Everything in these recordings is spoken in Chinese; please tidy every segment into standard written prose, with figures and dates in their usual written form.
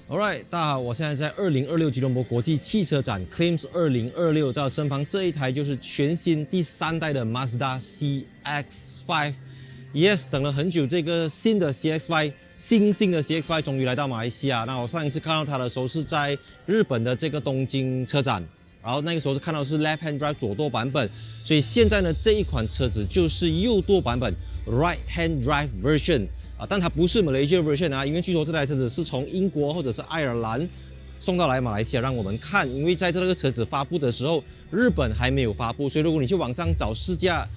Alright， 大家好，我現在在2026吉隆坡國際汽車展 CLIMS 2026，在我身旁這一台就是全新第3代的 Mazda CX-5。Yes， 等了很久，這個新的 CX-5， 新的 CX-5 終於來到馬來西亞。那我上一次看到它的時候是在日本的這個東京車展，然後那個時候是看到是 left hand drive 左舵版本，所以現在呢這一款車子就是右舵版本 right hand drive version。但它不是 Malaysia version 啊，因為據說這台車子是從英國或者是愛爾蘭送到來馬來西亞讓我們看，因為在這個車子發布的時候，日本還沒有發布，所以如果你去網上找試駕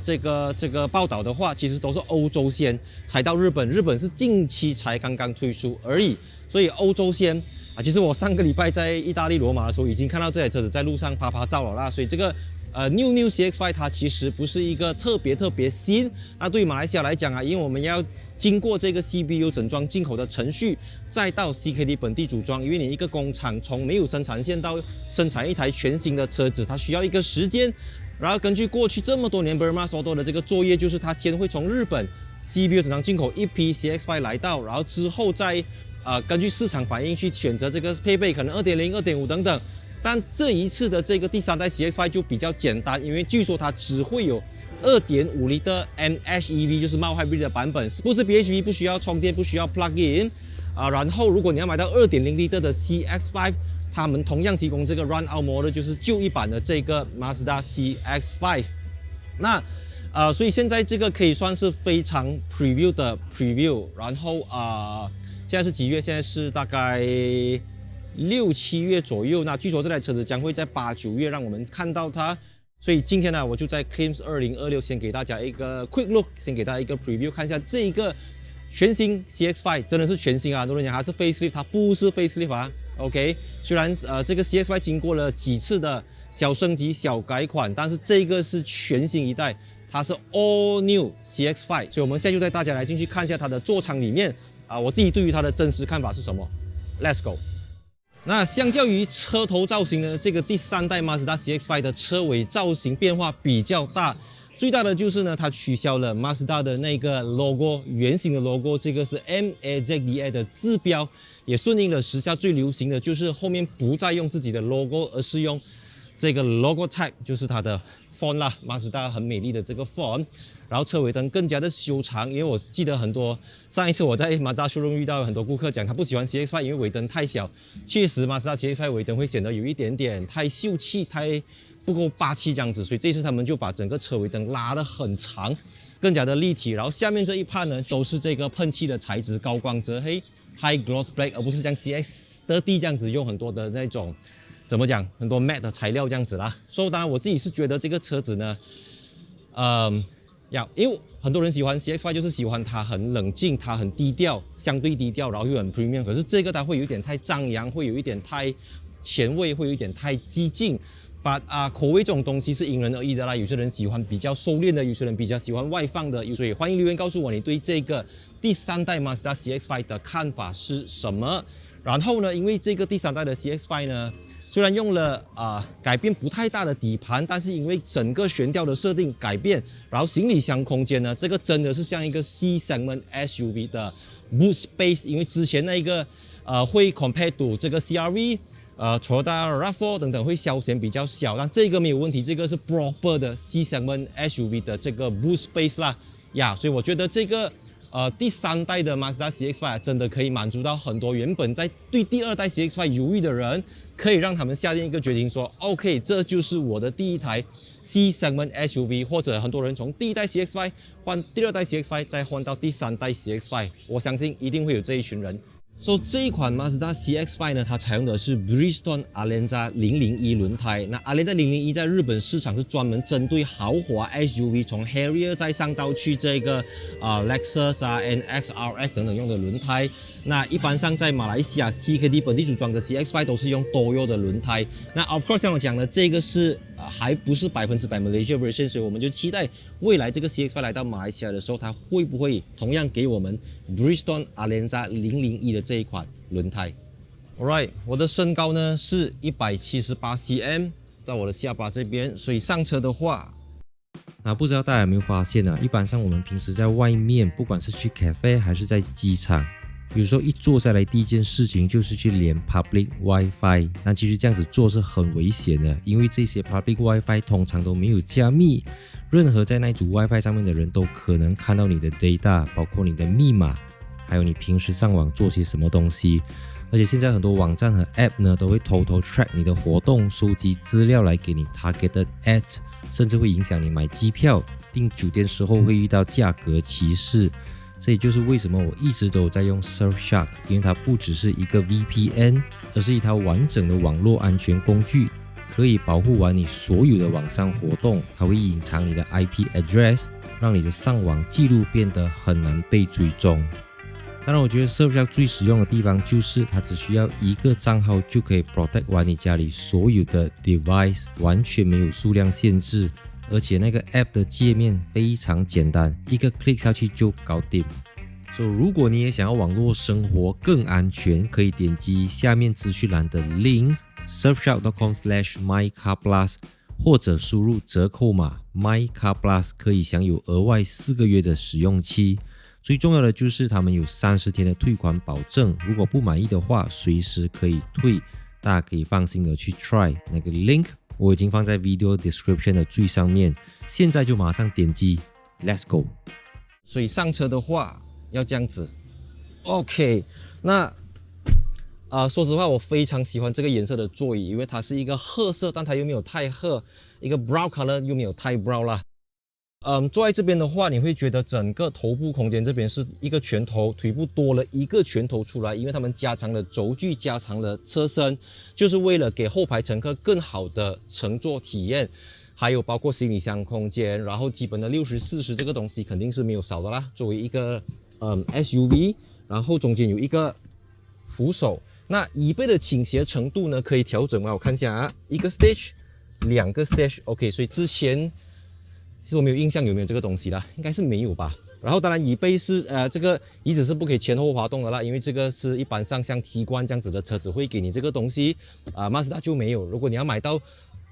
這個報道的話，其實都是歐洲先才到日本，日本是近期才剛剛推出而已，所以歐洲先啊。其實我上個禮拜在意大利羅馬的時候已經看到這台車子在路上拍照了啦，所以這個New CX-5 它其實不是一個特別新。那對於馬來西亞來講啊，因為我們要經過這個 CBU 整裝進口的程序，再到 CKD 本地組裝，因為你一個工廠從沒有生產線到生產一台全新的車子，它需要一個時間。然後根據過去這麼多年 Burma 所做的這個作業，就是它先會從日本 CBU 整裝進口一批 CX-5 來到，然後之後再根據市場反應去選擇這個配備，可能 2.0、2.5 等等。但這一次的這個第3代 CX-5 就比較簡單，因為據說它只會有2.5 L 的 MHEV， 就是 mild hybrid 的版本，不是 PHEV， 不需要充電，不需要 plug in 然後如果你要買到 2.0 L 的 CX-5， 他們同樣提供這個 run out model， 就是舊一版的這個 Mazda CX-5。那所以現在這個可以算是非常 preview 的 preview。然後現在是幾月？現在是大概6、7月左右。那據說這台車子將會在8、9月讓我們看到它。所以今天呢，我就在 CLIMS 2026先給大家一個 quick look， 先給大家一個 preview， 看一下這一個全新 CX-5， 真的是全新啊！很多人講它是 facelift， 它不是 facelift 啊。OK， 雖然這個 CX-5 經過了幾次的小升級、小改款，但是這個是全新一代，它是 all new CX-5。所以我們現在就帶大家來進去看一下它的座艙裡面我自己對於它的真實看法是什麼 ？Let's go。那相較於車頭造型呢，這個第3代 Mazda CX-5 的車尾造型變化比較大，最大的就是呢，它取消了 Mazda 的那個 logo， 圓形的 logo， 這個是 MAZDA 的字標，也順應了時下最流行的就是後面不再用自己的 logo， 而是用這個 logo type， 就是它的 font 啦，Mazda 很美麗的這個 font。然後車尾燈更加的修長，因為我記得很多上一次我在 Mazda showroom 遇到很多顧客講他不喜歡 CX-5， 因為尾燈太小。確實 Mazda CX-5 尾燈會顯得有一點點太秀氣，太不夠霸氣這樣子，所以這次他們就把整個車尾燈拉得很長，更加的立體。然後下面這一part呢都是這個噴漆的材質，高光澤黑 High Gloss Black， 而不是像 CX-30 這樣子用很多的那種怎麼講很多 matte 的材料這樣子啦。所以當然我自己是覺得這個車子呢，因為很多人喜歡 CX-5， 就是喜歡它很冷靜，它很低調，相對低調，然後又很 premium。可是這個它會有一點太張揚，會有一點太前衛，會有一點太激進。口味這種東西是因人而異的啦，有些人喜歡比較收斂的，有些人比較喜歡外放的。所以歡迎留言告訴我你對這個第3代 Mazda CX-5 的看法是什麼。然後呢，因為這個第3代的 CX-5 呢，雖然用了改變不太大的底盤，但是因為整個懸吊的設定改變，然後行李箱空間呢，這個真的是像一個 C segment SUV 的 boot space， 因為之前那個會 compare to 這個 CR-V、Toyota RAV4 等等會稍顯比較小，但這個沒有問題，這個是 proper 的 C segment SUV 的這個 boot space 啦所以我覺得這個第3代的 Mazda CX-5 真的可以滿足到很多原本在對第2代 CX-5 猶豫的人，可以讓他們下定一個決定說 OK， 這就是我的第一台 C segment SUV， 或者很多人從第1代 CX-5 換第2代 CX-5 再換到第3代 CX-5， 我相信一定會有這一群人。這一款 Mazda CX-5 呢，它採用的是 Bridgestone Alenza 001輪胎。那 Alenza 001在日本市場是專門針對豪華 SUV， 從 Harrier 再上到去這個Lexus NX、RX 等等用的輪胎。那一般上在馬來西亞 CKD 本地組裝的 CX-5 都是用Toyo的輪胎。那 of course 像我講的，這個是還不是100% Malaysia version， 所以我們就期待未來這個 CX-5 來到馬來西亞的時候，它會不會同樣給我們 Bridgestone Alenza 001的這一款輪胎。Alright， 我的身高呢是178 cm， 到我的下巴這邊，所以上車的話，那不知道大家有沒有發現一般上我們平時在外面，不管是去 cafe 還是在機場，有時候一坐下來第一件事情就是去連 public Wi-Fi， 那其實這樣子做是很危險的，因為這些 public Wi-Fi 通常都沒有加密，任何在那組 Wi-Fi 上面的人都可能看到你的 data， 包括你的密碼，還有你平時上網做些什麼東西。而且現在很多網站和 App 呢都會偷偷 track 你的活動，收集資料來給你 targeted ads， 甚至會影響你買機票、訂酒店時候會遇到價格歧視。這也就是為什麼我一直都在用 Surfshark， 因為它不只是一個 VPN， 而是一套完整的網絡安全工具，可以保護完你所有的網上活動，還會隱藏你的 IP address， 讓你的上網記錄變得很難被追蹤。當然，我覺得 Surfshark 最實用的地方就是它只需要一個賬號就可以 protect 完你家裡所有的 device， 完全沒有數量限制。而且那個 App 的界面非常簡單，一個 click 下去就搞定。所以如果你也想要網絡生活更安全，可以點擊下面資訊欄的 link surfshark.com/mycarplus， 或者輸入折扣碼 mycarplus， 可以享有額外4個月的使用期。最重要的就是他們有30天的退款保證，如果不滿意的話，隨時可以退。大家可以放心的去 try 那個 link。我已經放在 video description 的最上面，現在就馬上點擊 Let's go。 所以上車的話要這樣子 OK。 那說實話我非常喜歡這個顏色的座椅，因為它是一個褐色，但它又沒有太褐，一個 brown color 又沒有太 brown 啦。坐在這邊的話，你會覺得整個頭部空間這邊是一個拳頭，腿部多了一個拳頭出來，因為他們加長了軸距，加長了車身，就是為了給後排乘客更好的乘坐體驗。還有包括行李箱空間，然後基本的60/40這個東西肯定是沒有少的啦。作為一個SUV， 然後中間有一個扶手，那椅背的傾斜程度呢可以調整啊。我看一下啊，一個 stage， 2個 stage，OK， 所以之前其實我沒有印象有沒有這個東西啦，應該是沒有吧。然後當然椅背是這個椅子是不可以前後滑動的啦，因為這個是一般上像 Tiguan 這樣子的車子會給你這個東西，Mazda 就沒有。如果你要買到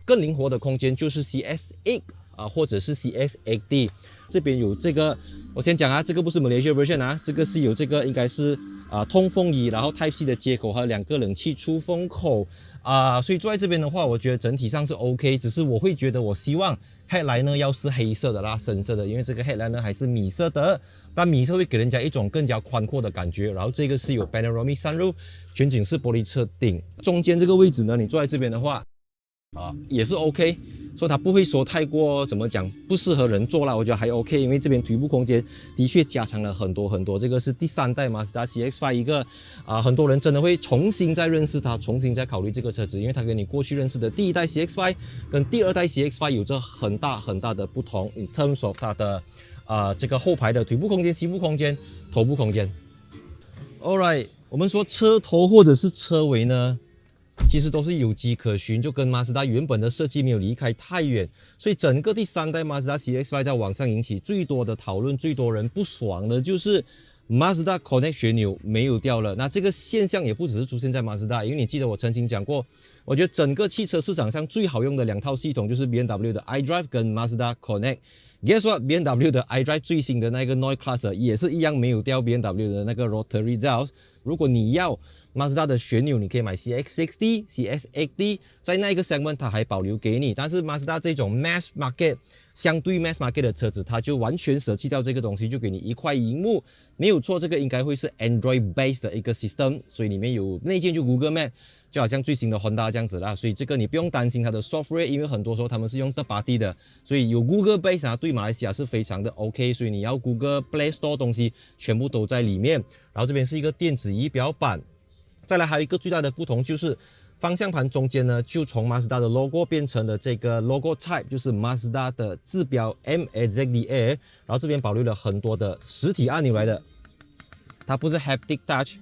更靈活的空間，就是 CS8 或者是 CS8D。這邊有這個，我先講啊，這個不是 Malaysia version 啊，這個是有這個應該是通風椅，然後 Type-C 的接口，還有2個冷氣出風口所以坐在這邊的話，我覺得整體上是 OK， 只是我會覺得我希望 headline 呢要是黑色的啦，深色的，因為這個 headline 呢還是米色的，但米色會給人家一種更加寬闊的感覺。然後這個是有 panoramic sunroof， 全景式玻璃車頂，中間這個位置呢，你坐在這邊的話也是 OK， 所以它不會說太過怎麼講不適合人坐啦，我覺得還 OK， 因為這邊腿部空間的確加長了很多很多。這個是第3代 Mazda CX-5 一個很多人真的會重新再認識它，重新再考慮這個車子，因為它跟你過去認識的第1代 CX-5 跟第2代 CX-5 有着很大很大的不同 in terms of 它的這個後排的腿部空間、膝部空間、頭部空間。Alright， 我們說車頭或者是車尾呢，其實都是有跡可循，就跟 Mazda 原本的設計沒有離開太遠，所以整個第3代 Mazda CX-5 在網上引起最多的討論，最多人不爽的就是 Mazda Connect 旋鈕沒有掉了。那這個現象也不只是出現在 Mazda， 因為你記得我曾經講過，我覺得整個汽車市場上最好用的2套系統就是 BMW 的 iDrive 跟 Mazda Connect。Guess what？ BMW 的 iDrive 最新的那個 Noise Cluster 也是一樣沒有掉 BMW 的那個 Rotary Dials。如果你要 Mazda 的旋鈕，你可以買 CX-60、CS8D， 在那個 segment 它還保留給你。但是 Mazda 這種 mass market 相對 mass market 的車子，它就完全捨棄掉這個東西，就給你一塊螢幕，沒有錯，這個應該會是 Android based 的一個 system， 所以裡面有內建就 Google Map， 就好像最新的 Honda 這樣子啦。所以這個你不用擔心它的 software， 因為很多時候他們是用 third party 的，所以有 Google Base 對馬來西亞是非常的 OK。所以你要 Google Play Store 東西全部都在裡面。然後這邊是一個電子儀表板。再來還有一個最大的不同就是方向盤中間呢，就從 Mazda 的 logo 變成了這個 logo type， 就是 Mazda 的字標 MAZDA， 然後這邊保留了很多的實體按鈕來的，它不是 haptic touch，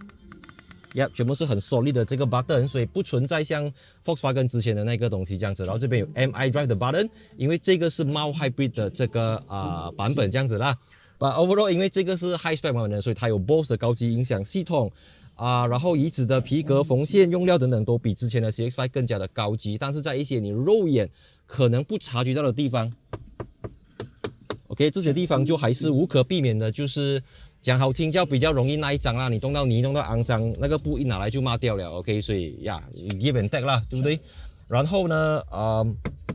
全部是很 solid 的這個 button， 所以不存在像 Volkswagen 之前的那個東西這樣子。然後這邊有 MI Drive 的 button， 因為這個是 mild hybrid 的這個版本這樣子啦。But overall 因為這個是 high spec 版本的，所以它有 Bose 的高級音響系統。然後椅子的皮革、縫線、用料等等都比之前的 CX-5 更加的高級，但是在一些你肉眼可能不察覺到的地方 ，OK， 這些地方就還是無可避免的，就是講好聽叫比較容易耐髒啦，你動到泥弄到骯髒，那個布一拿來就抹掉了 ，OK， 所以呀 ，give and take 啦，對不對？然後呢，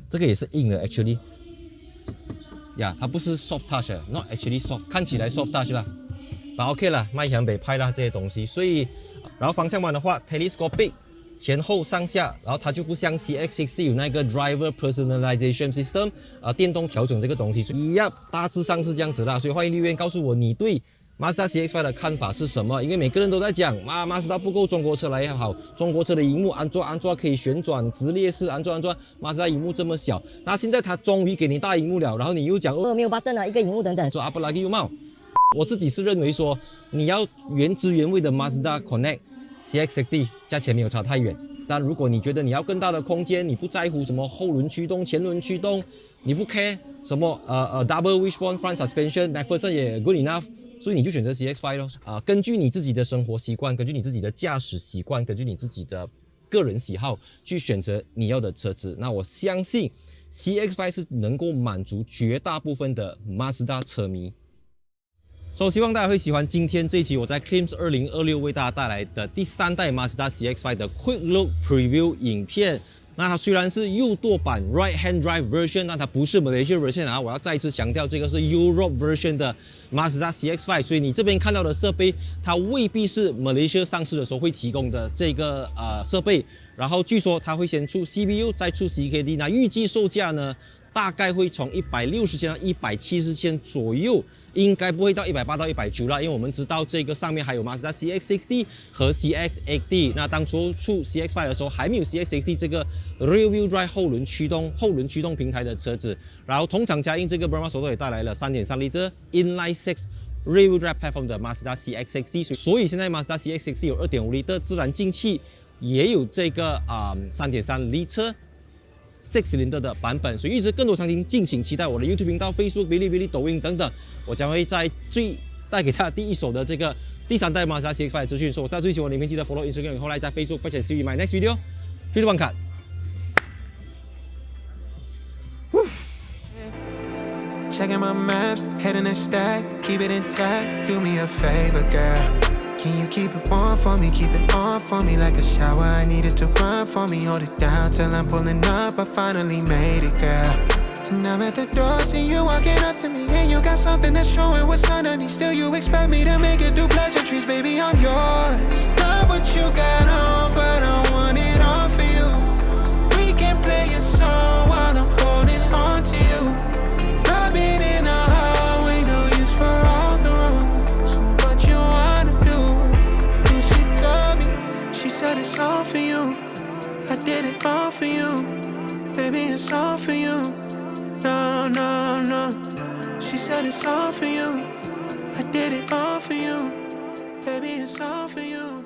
這個也是硬的 ，actually， 呀，它不是 soft touch，not actually soft， 看起來 soft touch 啦，但 OK 啦，邁向北派啦這些東西，所以，然後方向盤的話 ，telescopic。前後上下，然後它就不像 CX-60 有那個 driver personalization system 電動調整這個東西，所以大致上是這樣子啦。所以歡迎留言告訴我你對 Mazda CX-5 的看法是什麼？因為每個人都在講Mazda 不夠中國車來好，中國車的螢幕安卓可以旋轉直列式，安卓Mazda 螢幕這麼小，那現在它終於給你大螢幕了，然後你又講沒有 button 啊，一個螢幕等等，說阿布拉基有冇？我自己是認為說你要原汁原味的 Mazda Connect CX-60 價錢沒有差太遠，但如果你覺得你要更大的空間，你不在乎什麼後輪驅動、前輪驅動，你不 care 什麼double wishbone front suspension，MacPherson 也 good enough， 所以你就選擇 CX-5 咯。根據你自己的生活習慣，根據你自己的駕駛習慣，根據你自己的個人喜好去選擇你要的車子。那我相信 CX-5 是能夠滿足絕大部分的 Mazda 車迷。所以希望大家會喜歡今天這一期我在 Clims 2026為大家帶來的第3代 Mazda CX-5 的 Quick Look Preview 影片。那它雖然是右舵版 Right Hand Drive Version， 但它不是 Malaysia Version 啊！我要再一次強調，這個是 Europe Version 的 Mazda CX-5， 所以你這邊看到的設備，它未必是 Malaysia 上市的時候會提供的這個設備。然後據說它會先出 CBU， 再出 CKD， 那預計售價呢，大概會從160千到170千左右。應該不會到180到190啦，因為我們知道這個上面還有 Mazda CX-60 和 CX-80。那當初出 CX-5 的時候，還沒有 CX-60 這個 Rear Wheel Drive 後輪驅動平台的車子。然後同場加映這個 Brembo Storo 也帶來了 3.3 Liter Inline 6 Rear Wheel Drive Platform 的 Mazda CX-60。所以現在 Mazda CX-60 有 2.5 Liter 自然進氣，也有這個3.3 Liter。6 cylinder 的版本，所以預知更多詳情，敬請期待我的 YouTube 頻道、Facebook、嗶哩嗶哩、抖音等等，我將會在帶給大家第一手的這個第3代 Mazda CX-5 的資訊。所以我在最喜歡的影片記得 follow Instagram， 後來在 Facebook， 並且 see you in my next video。非常感。Checking my maps, heading a stack, keep it intact. Do me a favor, girl. Can you keep it warm for me, keep it on for me like a shower? I need it to run for me, hold it down till I'm pulling up. I finally made it, girl. And I'm at the door, see you walking up to me, and you got something that's showing what's underneath. Still you expect me to make it through pleasantries, baby, I'm yours. Love what you got on, but I want it all for you. We can play a song while I'm holding on to you. Rubbing in the hallway, no use for all the room. So what you wanna do? And she told me, she said it's all for you. I did it all for you. Baby, it's all for you. No, no, no. She said it's all for you. I did it all for you. Baby, it's all for you.